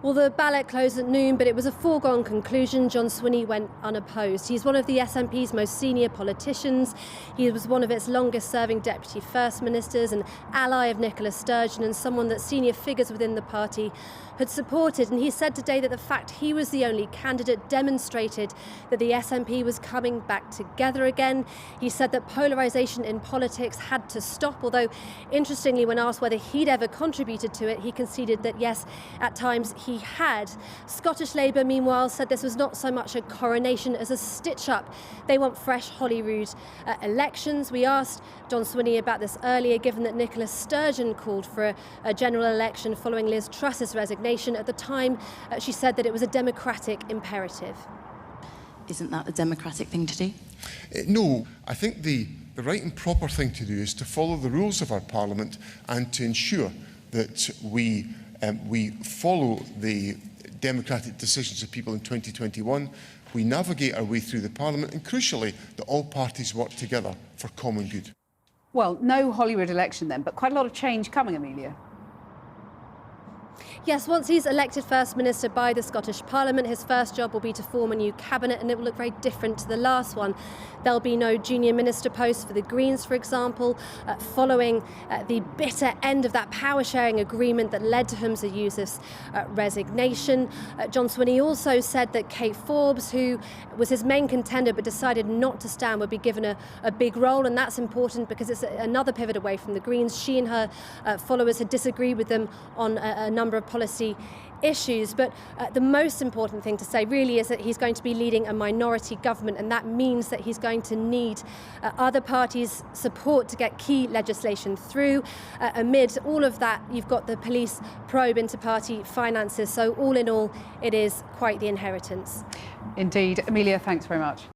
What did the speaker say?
Well, the ballot closed at noon, but it was a foregone conclusion. John Swinney went unopposed. He's one of the SNP's most senior politicians. He was one of its longest-serving deputy first ministers, an ally of Nicola Sturgeon, and someone that senior figures within the party had supported. And he said today that the fact he was the only candidate demonstrated that the SNP was coming back together again. He said that polarisation in politics had to stop, although, interestingly, when asked whether he'd ever contributed to it, he conceded that, yes, at times he had. Scottish Labour, meanwhile, said this was not so much a coronation as a stitch-up. They want fresh Holyrood elections. We asked John Swinney about this earlier, given that Nicola Sturgeon called for a general election following Liz Truss's resignation. At the time, she said that it was a democratic imperative. Isn't that the democratic thing to do? No, I think the right and proper thing to do is to follow the rules of our Parliament and to ensure that we follow the democratic decisions of people in 2021. We navigate our way through the Parliament and, crucially, that all parties work together for common good. Well, no Holyrood election then, but quite a lot of change coming, Amelia. Yes, once he's elected First Minister by the Scottish Parliament, his first job will be to form a new cabinet, and it will look very different to the last one. There'll be no junior minister post for the Greens, for example, following the bitter end of that power-sharing agreement that led to Humza Yousaf's resignation. John Swinney also said that Kate Forbes, who was his main contender but decided not to stand, would be given a big role, and that's important because it's another pivot away from the Greens. She and her followers had disagreed with them on a number of policy issues, but the most important thing to say really is that he's going to be leading a minority government, and that means that he's going to need other parties' support to get key legislation through. Amid all of that, you've got the police probe into party finances, so all in all, it is quite the inheritance. Indeed. Amelia, thanks very much.